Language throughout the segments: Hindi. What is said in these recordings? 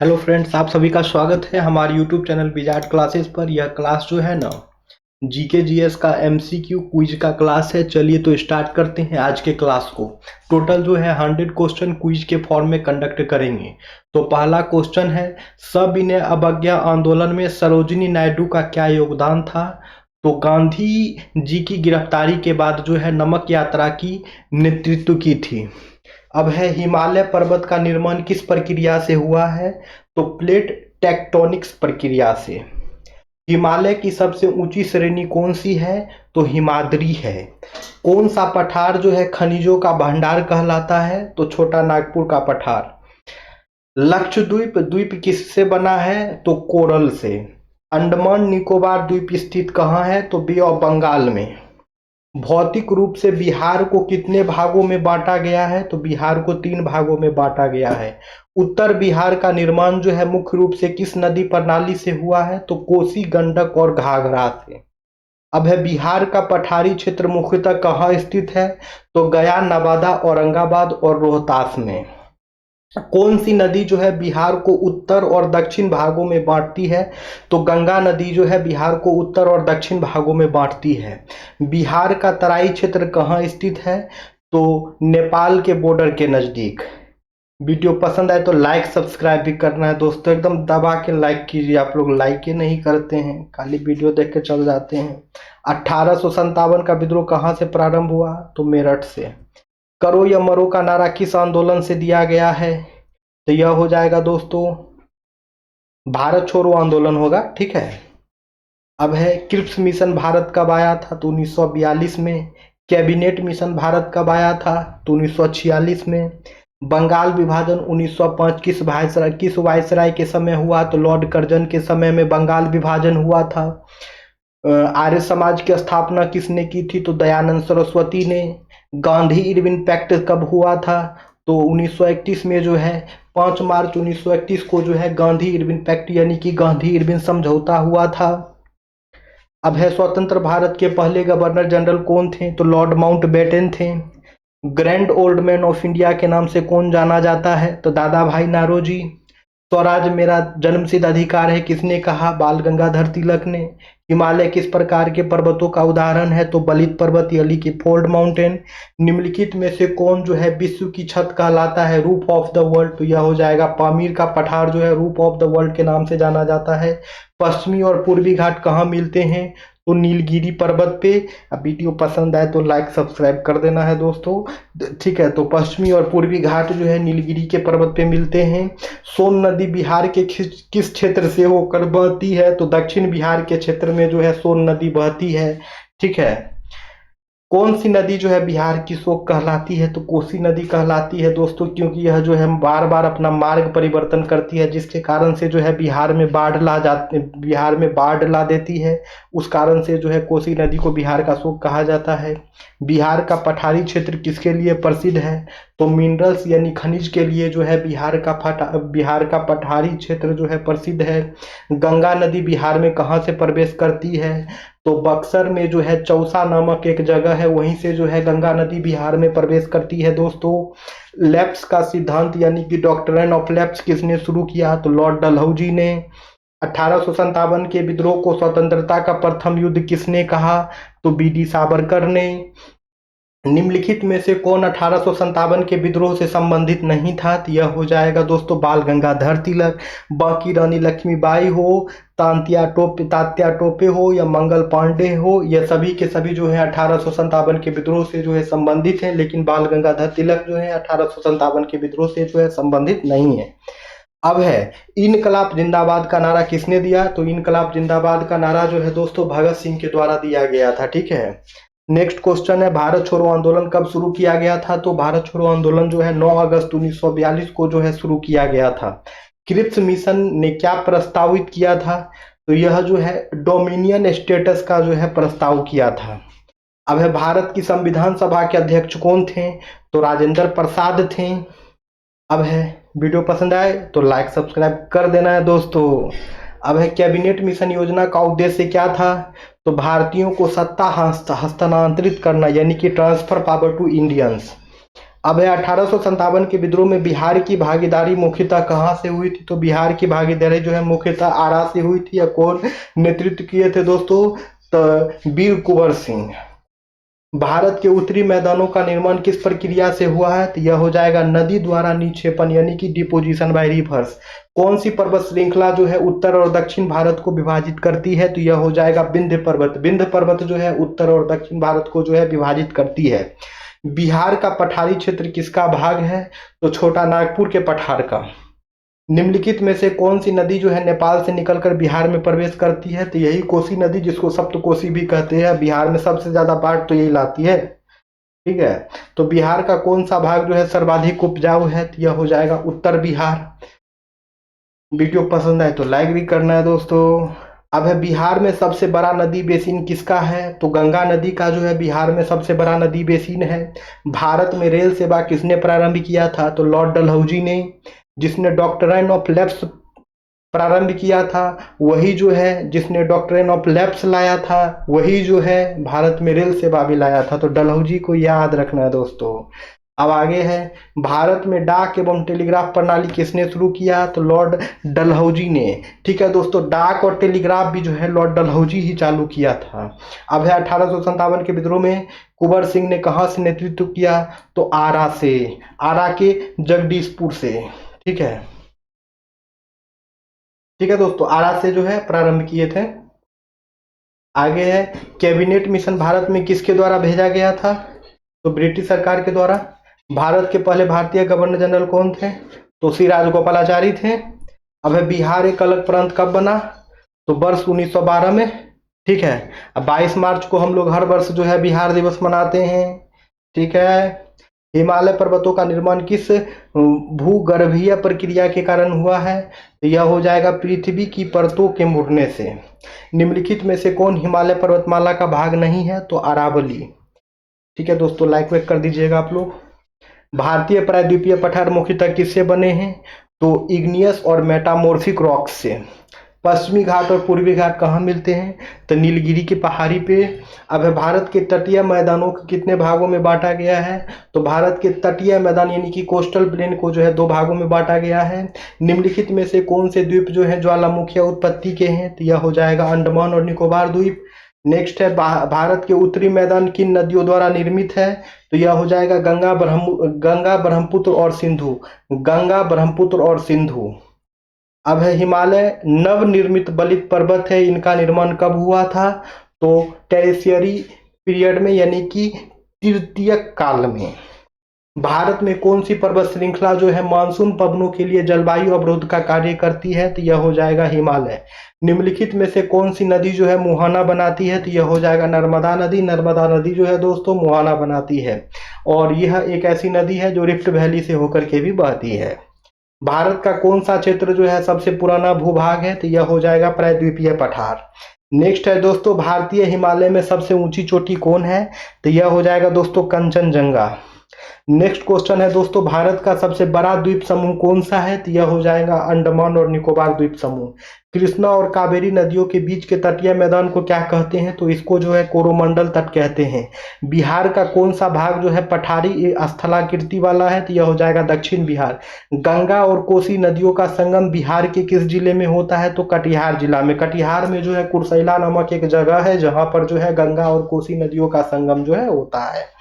हेलो फ्रेंड्स, आप सभी का स्वागत है हमारे यूट्यूब चैनल विजार्ड क्लासेस पर। यह क्लास जो है ना जीके जीएस का एमसीक्यू क्विज का क्लास है। चलिए तो स्टार्ट करते हैं आज के क्लास को। टोटल जो है 100 क्वेश्चन क्विज के फॉर्म में कंडक्ट करेंगे। तो पहला क्वेश्चन है, सविनय अवज्ञा आंदोलन में सरोजिनी नायडू का क्या योगदान था? तो गांधी जी की गिरफ्तारी के बाद जो है नमक यात्रा की नेतृत्व की थी। अब है, हिमालय पर्वत का निर्माण किस प्रक्रिया से हुआ है? तो प्लेट टेक्टोनिक्स प्रक्रिया से। हिमालय की सबसे ऊंची श्रेणी कौन सी है? तो हिमाद्री है। कौन सा पठार जो है खनिजों का भंडार कहलाता है? तो छोटा नागपुर का पठार। लक्षद्वीप द्वीप किससे बना है? तो कोरल से। अंडमान निकोबार द्वीप स्थित कहाँ है? तो बे ऑफ बंगाल में। भौतिक रूप से बिहार को कितने भागों में बांटा गया है? तो बिहार को 3 भागों में बांटा गया है। उत्तर बिहार का निर्माण जो है मुख्य रूप से किस नदी प्रणाली से हुआ है? तो कोसी, गंडक और घाघरा से। अब है, बिहार का पठारी क्षेत्र मुख्यतः कहाँ स्थित है? तो गया, नवादा, औरंगाबाद और रोहतास में। कौन सी नदी जो है बिहार को उत्तर और दक्षिण भागों में बांटती है? तो गंगा नदी जो है बिहार को उत्तर और दक्षिण भागों में बांटती है। बिहार का तराई क्षेत्र कहाँ स्थित है? तो नेपाल के बॉर्डर के नजदीक। वीडियो पसंद आए तो लाइक सब्सक्राइब भी करना है दोस्तों, एकदम दबा के लाइक कीजिए। आप लोग लाइक ही नहीं करते हैं, खाली वीडियो देख के चल जाते हैं। 1857 का विद्रोह कहाँ से प्रारंभ हुआ? तो मेरठ से। करो या मरो का नारा किस आंदोलन से दिया गया है? तो यह हो जाएगा दोस्तों भारत छोड़ो आंदोलन होगा, ठीक है। अब है, क्रिप्स मिशन भारत कब आया था? तो 1942 में। कैबिनेट मिशन भारत कब आया था? तो 1946 में। बंगाल विभाजन 1905 किस वायसराय के समय हुआ? तो लॉर्ड कर्जन के समय में बंगाल विभाजन हुआ था। आर्य समाज की स्थापना किसने की थी? तो दयानंद सरस्वती ने। गांधी इरविन पैक्ट कब हुआ था? तो 1931 में जो है 5 मार्च 1931 को जो है गांधी इरविन पैक्ट यानी कि गांधी इरविन समझौता हुआ था। अब है, स्वतंत्र भारत के पहले गवर्नर जनरल कौन थे? तो लॉर्ड माउंटबेटन थे। Grand old man of India के नाम से कौन जाना जाता है? तो दादा भाई नारोजी। स्वराज मेरा जन्मसिद्ध अधिकार है किसने कहा? बाल गंगाधर तिलक ने। हिमालय किस प्रकार के पर्वतों का उदाहरण है? तो बलित पर्वत यानी कि फोल्ड माउंटेन। निम्नलिखित में से कौन जो है विश्व की छत कहलाता है? Roof of the world. तो यह हो जाएगा पामीर का पठार जो है रूफ ऑफ द वर्ल्ड के नाम से जाना जाता है। पश्चिमी और पूर्वी घाट कहाँ मिलते हैं? तो नीलगिरी पर्वत पे। अब वीडियो पसंद आए तो लाइक सब्सक्राइब कर देना है दोस्तों, ठीक है। तो पश्चिमी और पूर्वी घाट जो है नीलगिरी के पर्वत पे मिलते हैं। सोन नदी बिहार के किस क्षेत्र से होकर बहती है? तो दक्षिण बिहार के क्षेत्र में जो है सोन नदी बहती है, ठीक है। कौन सी नदी जो है बिहार की शोक कहलाती है? तो कोसी नदी कहलाती है दोस्तों, क्योंकि यह जो है बार बार अपना मार्ग परिवर्तन करती है, जिसके कारण से जो है बिहार में बाढ़ ला देती है। उस कारण से जो है कोसी नदी को बिहार का शोक कहा जाता है। बिहार का पठारी क्षेत्र किसके लिए प्रसिद्ध है? तो मिनरल्स यानी खनिज के लिए जो है बिहार का पठारी क्षेत्र जो है प्रसिद्ध है। गंगा नदी बिहार में कहाँ से प्रवेश करती है? तो बक्सर में जो है चौसा नामक एक जगह है, वहीं से जो है गंगा नदी बिहार में प्रवेश करती है दोस्तों। लैप्स का सिद्धांत यानी कि डॉक्ट्रिन ऑफ लैप्स किसने शुरू किया? तो लॉर्ड डलहौजी ने। 1857 के विद्रोह को स्वतंत्रता का प्रथम युद्ध किसने कहा? तो बीडी सावरकर ने। निम्नलिखित में से कौन 1857 के विद्रोह से संबंधित नहीं था? तो यह हो जाएगा दोस्तों बाल गंगाधर तिलक। बाकी रानी लक्ष्मीबाई हो, तात्या टोपे हो या मंगल पांडे हो, यह सभी के सभी जो है 1857 के विद्रोह से जो है संबंधित हैं, लेकिन बाल गंगाधर तिलक जो है 1857 के विद्रोह से जो है संबंधित नहीं है। अब है, इनकलाब जिंदाबाद का नारा किसने दिया? तो इनकलाब जिंदाबाद का नारा जो है दोस्तों भगत सिंह के द्वारा दिया गया था, ठीक है। नेक्स्ट क्वेश्चन है, भारत छोड़ो आंदोलन कब शुरू किया गया था? तो भारत छोड़ो आंदोलन जो है 9 अगस्त 1942 को जो है शुरू किया गया था। क्रिप्स मिशन ने क्या प्रस्तावित किया था? तो यह जो है डोमिनियन स्टेटस का जो है प्रस्ताव किया था। अब है, भारत की संविधान सभा के अध्यक्ष कौन थे? तो राजेंद्र प्रसाद थे। अब है, वीडियो पसंद आए तो लाइक सब्सक्राइब कर देना है दोस्तों। अब है, कैबिनेट मिशन योजना का उद्देश्य क्या था? तो भारतीयों को सत्ता हस्तांतरित करना यानी कि ट्रांसफर पावर टू इंडियंस। अब है 1857 के विद्रोह में बिहार की भागीदारी मुख्यतः कहाँ से हुई थी? तो बिहार की भागीदारी जो है मुख्यतः आरा से हुई थी। या कौन नेतृत्व किए थे दोस्तों? तो वीर कुंवर सिंह। भारत के उत्तरी मैदानों का निर्माण किस प्रक्रिया से हुआ है? तो यह हो जाएगा नदी द्वारा निक्षेपण यानी कि डिपोजिशन बाय रिवर्स। कौन सी पर्वत श्रृंखला जो है उत्तर और दक्षिण भारत को विभाजित करती है? तो यह हो जाएगा विंध्य पर्वत। विंध्य पर्वत जो है उत्तर और दक्षिण भारत को जो है विभाजित करती है। बिहार का पठारी क्षेत्र किसका भाग है? तो छोटा नागपुर के पठार का। निम्नलिखित में से कौन सी नदी जो है नेपाल से निकलकर बिहार में प्रवेश करती है? तो यही कोसी नदी, जिसको सप्तकोसी भी कहते हैं। बिहार में सबसे ज्यादा बाढ़ तो यही लाती है। ठीक है, तो बिहार का कौन सा भाग जो है सर्वाधिक उपजाऊ है? तो यह हो जाएगा उत्तर बिहार। वीडियो पसंद आए तो लाइक भी करना है दोस्तों। अब है बिहार में सबसे बड़ा नदी बेसिन किसका है? तो गंगा नदी का जो है बिहार में सबसे बड़ा नदी बेसिन है। भारत में रेल सेवा किसने प्रारंभ किया था? तो लॉर्ड डलहौजी ने। जिसने डॉक्ट्राइन ऑफ लैप्स प्रारंभ किया था वही जो है, जिसने डॉक्ट्राइन ऑफ लैप्स लाया था वही जो है भारत में रेल सेवा भी लाया था। तो डलहौजी को याद रखना है दोस्तों। अब आगे है, भारत में डाक एवं टेलीग्राफ प्रणाली किसने शुरू किया? तो लॉर्ड डलहौजी ने। ठीक है दोस्तों, डाक और टेलीग्राफ भी जो है लॉर्ड डलहौजी ही चालू किया था। अब है 1857 के विद्रोह में कुंवर सिंह ने कहां से नेतृत्व किया? तो आरा से, आरा के जगदीशपुर से। ठीक है, ठीक है दोस्तों, आरा से जो है प्रारंभ किए थे। आगे है, कैबिनेट मिशन भारत में किसके द्वारा भेजा गया था? तो ब्रिटिश सरकार के द्वारा। भारत के पहले भारतीय गवर्नर जनरल कौन थे? तो श्री राजगोपालाचारी थे। अब है, बिहार एक अलग प्रांत कब बना? तो वर्ष 1912 में। ठीक है, अब 22 मार्च को हम लोग हर वर्ष जो है बिहार दिवस मनाते हैं। ठीक है, हिमालय पर्वतों का निर्माण किस भूगर्भीय प्रक्रिया के कारण हुआ है? तो यह हो जाएगा पृथ्वी की परतों के मुड़ने से। निम्नलिखित में से कौन हिमालय पर्वतमाला का भाग नहीं है? तो अरावली। ठीक है दोस्तों, लाइक वेक कर दीजिएगा आप लोग। भारतीय प्रायद्वीपीय पठार मुख्यतः किससे बने हैं? तो इग्नियस और मेटामॉर्फिक रॉक से। पश्चिमी घाट और पूर्वी घाट कहाँ मिलते हैं? तो नीलगिरी की पहाड़ी पे। अब है, भारत के तटीय मैदानों को कितने भागों में बांटा गया है? तो भारत के तटीय मैदान यानी कि कोस्टल प्लेन को जो है 2 भागों में बांटा गया है। निम्नलिखित में से कौन से द्वीप जो है ज्वालामुखी उत्पत्ति के हैं? तो यह हो जाएगा अंडमान और निकोबार द्वीप। नेक्स्ट है, भारत के उत्तरी मैदान किन नदियों द्वारा निर्मित है? तो यह हो जाएगा गंगा, ब्रह्मपुत्र और सिंधु। गंगा, ब्रह्मपुत्र और सिंधु। अब है, हिमालय नवनिर्मित बलित पर्वत है, इनका निर्माण कब हुआ था? तो टेरेशियरी पीरियड में यानी कि तृतीय काल में। भारत में कौन सी पर्वत श्रृंखला जो है मानसून पवनों के लिए जलवायु अवरोध का कार्य करती है? तो यह हो जाएगा हिमालय। निम्नलिखित में से कौन सी नदी जो है मुहाना बनाती है? तो यह हो जाएगा नर्मदा नदी। नर्मदा नदी जो है दोस्तों मुहाना बनाती है, और यह एक ऐसी नदी है जो रिफ्ट वैली से होकर के भी बहती है। भारत का कौन सा क्षेत्र जो है सबसे पुराना भूभाग है? तो यह हो जाएगा प्रायद्वीपीय पठार। नेक्स्ट है दोस्तों, भारतीय हिमालय में सबसे ऊंची चोटी कौन है? तो यह हो जाएगा दोस्तों कंचनजंगा। नेक्स्ट क्वेश्चन है दोस्तों, भारत का सबसे बड़ा द्वीप समूह कौन सा है? तो यह हो जाएगा अंडमान और निकोबार द्वीप समूह। कृष्णा और कावेरी नदियों के बीच के तटीय मैदान को क्या कहते हैं? तो इसको जो है कोरोमंडल तट कहते हैं। बिहार का कौन सा भाग जो है पठारी स्थलाकृति वाला है? तो यह हो जाएगा दक्षिण बिहार। गंगा और कोसी नदियों का संगम बिहार के किस जिले में होता है? तो कटिहार जिला में। कटिहार में जो है कुर्सेला नामक एक जगह है जहां पर जो है गंगा और कोसी नदियों का संगम जो है होता है।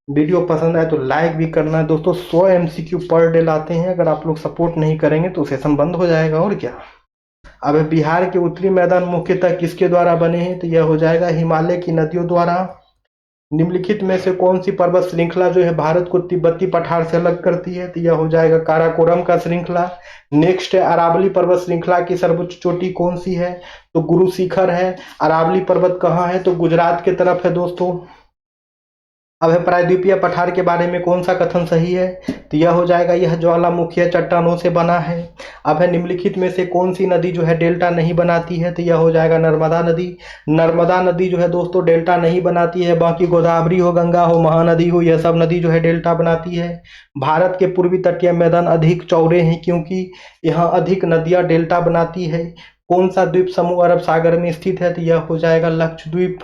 वीडियो पसंद आए तो लाइक भी करना है दोस्तों। 100 MCQ पर डे लाते हैं, अगर आप लोग सपोर्ट नहीं करेंगे तो सेशन बंद हो जाएगा और क्या। अब बिहार के उत्तरी मैदान मुख्यतः किसके द्वारा बने हैं? तो यह हो जाएगा हिमालय की नदियों द्वारा। निम्नलिखित में से कौन सी पर्वत श्रृंखला जो है भारत को तिब्बती पठार से अलग करती है? तो यह हो जाएगा काराकोरम का श्रृंखला। नेक्स्ट है, अरावली पर्वत श्रृंखला की सर्वोच्च चोटी कौन सी है? तो गुरु शिखर है। अरावली पर्वत कहाँ है? तो गुजरात के तरफ है दोस्तों। अब है, प्रायद्वीपीय पठार के बारे में कौन सा कथन सही है? तो यह हो जाएगा यह ज्वालामुखीय चट्टानों से बना है। अब है, निम्नलिखित में से कौन सी नदी जो है डेल्टा नहीं बनाती है? तो यह हो जाएगा नर्मदा नदी। नर्मदा नदी जो है दोस्तों डेल्टा नहीं बनाती है, बाकी गोदावरी हो, गंगा हो, महानदी हो, यह सब नदी जो है डेल्टा बनाती है। भारत के पूर्वी तटीय मैदान अधिक चौड़े हैं क्योंकि यहाँ अधिक नदियाँ डेल्टा बनाती है। कौन सा द्वीप समूह अरब सागर में स्थित है? तो यह हो जाएगा लक्षद्वीप।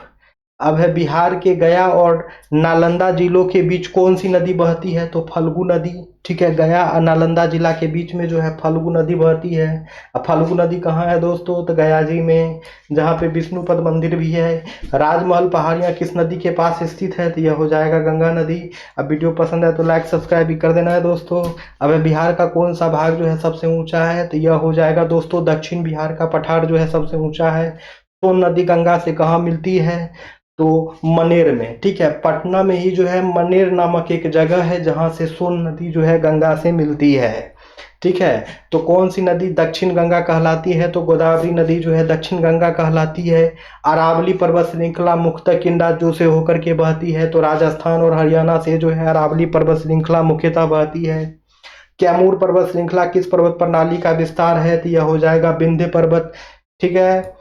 अब है बिहार के गया और नालंदा जिलों के बीच कौन सी नदी बहती है? तो फल्गु नदी। ठीक है, गया और नालंदा जिला के बीच में जो है फल्गु नदी बहती है। अब फल्गु नदी कहाँ है दोस्तों? तो गया जी में, जहाँ पे विष्णुपद मंदिर भी है। राजमहल पहाड़ियाँ किस नदी के पास स्थित है? तो यह हो जाएगा गंगा नदी। अब वीडियो पसंद है तो लाइक सब्सक्राइब भी कर देना है दोस्तों। अब बिहार का कौन सा भाग जो है सबसे ऊंचा है? तो यह हो जाएगा दोस्तों दक्षिण बिहार का पठार जो है सबसे ऊंचा है। सोन नदी गंगा से कहाँ मिलती है? तो मनेर में। ठीक है, पटना में ही जो है मनेर नामक एक जगह है जहां से सोन नदी जो है गंगा से मिलती है। ठीक है, तो कौन सी नदी दक्षिण गंगा कहलाती है? तो गोदावरी नदी जो है दक्षिण गंगा कहलाती है। अरावली पर्वत श्रृंखला मुख्यतः किन राज्यों से होकर के बहती है? तो राजस्थान और हरियाणा से जो है अरावली पर्वत श्रृंखला मुख्यतः बहती है। कैमूर पर्वत श्रृंखला किस पर्वत प्रणाली का विस्तार है? तो यह हो जाएगा विंध्य पर्वत। ठीक है,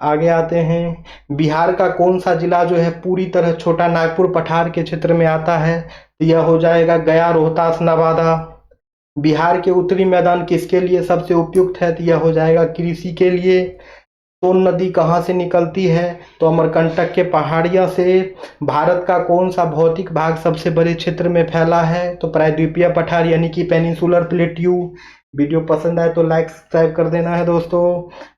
आगे आते हैं। बिहार का कौन सा जिला जो है पूरी तरह छोटा नागपुर पठार के क्षेत्र में आता है? तो यह हो जाएगा गया, रोहतास, नवादा। बिहार के उत्तरी मैदान किसके लिए सबसे उपयुक्त है? तो यह हो जाएगा कृषि के लिए। सोन नदी कहाँ से निकलती है? तो अमरकंटक के पहाड़ियों से। भारत का कौन सा भौतिक भाग सबसे बड़े क्षेत्र में फैला है? तो प्रायद्वीपीय पठार यानी कि पेनिनसुलर प्लेट्यू। वीडियो पसंद आए तो लाइक सब्सक्राइब कर देना है दोस्तों।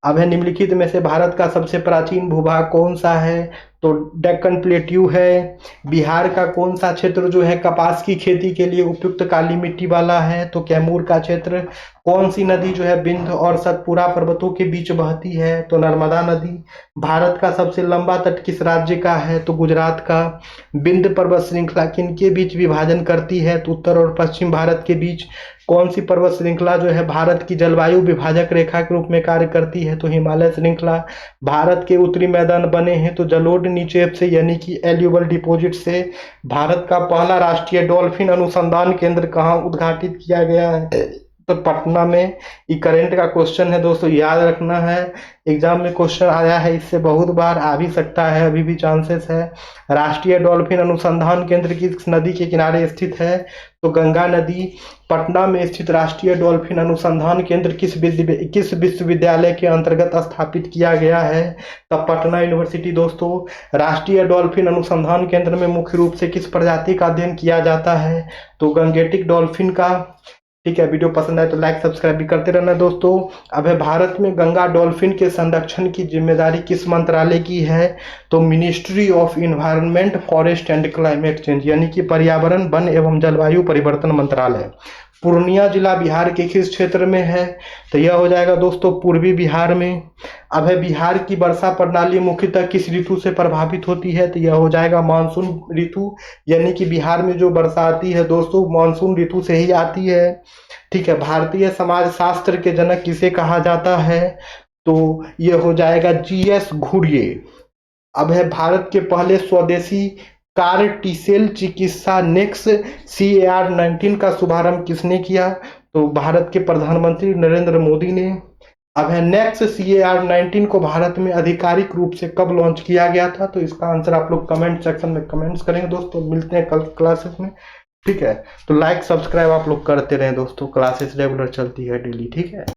अब है निम्नलिखित में से भारत का सबसे प्राचीन भूभाग कौन सा है? तो डेक्कन प्लेट्यू है। बिहार का कौन सा क्षेत्र जो है कपास की खेती के लिए उपयुक्त काली मिट्टी वाला है? तो कैमूर का क्षेत्र। कौन सी नदी जो है विंध्य और सतपुरा पर्वतों के बीच बहती है? तो नर्मदा नदी। भारत का सबसे लंबा तट किस राज्य का है? तो गुजरात का। विंध्य पर्वत श्रृंखला किनके बीच विभाजन करती है? तो उत्तर और पश्चिम भारत के बीच। कौन सी पर्वत श्रृंखला जो है भारत की जलवायु विभाजक रेखा के रूप में कार्य करती है? तो हिमालय श्रृंखला। भारत के उत्तरी मैदान बने हैं तो जलोढ़ निक्षेप से यानी कि एल्यूवल डिपॉजिट से। भारत का पहला राष्ट्रीय डॉल्फिन अनुसंधान केंद्र कहाँ उद्घाटित किया गया है? तो पटना में। ये करंट का क्वेश्चन है दोस्तों, याद रखना है। एग्जाम में क्वेश्चन आया है इससे बहुत बार, आ भी सकता है, अभी भी चांसेस है। राष्ट्रीय डॉल्फिन अनुसंधान केंद्र किस नदी के किनारे स्थित है? तो गंगा नदी। पटना में स्थित राष्ट्रीय डॉल्फिन अनुसंधान केंद्र किस विश्वविद्यालय के अंतर्गत स्थापित किया गया है? तब पटना यूनिवर्सिटी दोस्तों। राष्ट्रीय डॉल्फिन अनुसंधान केंद्र में मुख्य रूप से किस प्रजाति का अध्ययन किया जाता है? तो गंगेटिक डॉल्फिन का। ठीक है, वीडियो पसंद आए तो लाइक सब्सक्राइब भी करते रहना दोस्तों। अब है भारत में गंगा डॉल्फिन के संरक्षण की जिम्मेदारी किस मंत्रालय की है? तो ministry of environment, forest and climate change यानी कि पर्यावरण, वन एवं जलवायु परिवर्तन मंत्रालय। पूर्णिया जिला बिहार के किस क्षेत्र में है? तो यह हो जाएगा दोस्तों पूर्वी बिहार में। अब है बिहार की वर्षा प्रणाली मुख्यतः किस ऋतु से प्रभावित होती है? तो यह हो जाएगा मानसून ऋतु, यानी कि बिहार में जो वर्षा आती है दोस्तों मानसून ऋतु से ही आती है। ठीक है, भारतीय समाज शास्त्र के जनक किसे कहा जाता है? तो यह हो जाएगा जीएस घुरिये। अब है भारत के पहले स्वदेशी कार टीसेल चिकित्सा नेक्स CAR-19 का शुभारंभ किसने किया? तो भारत के प्रधानमंत्री नरेंद्र मोदी ने। अब है नेक्स्ट CAR-19 को भारत में आधिकारिक रूप से कब लॉन्च किया गया था? तो इसका आंसर आप लोग कमेंट सेक्शन में कमेंट्स करेंगे दोस्तों। मिलते हैं कल क्लासेस में। ठीक है, तो लाइक सब्सक्राइब आप लोग करते रहें दोस्तों, क्लासेस रेगुलर चलती है डेली। ठीक है।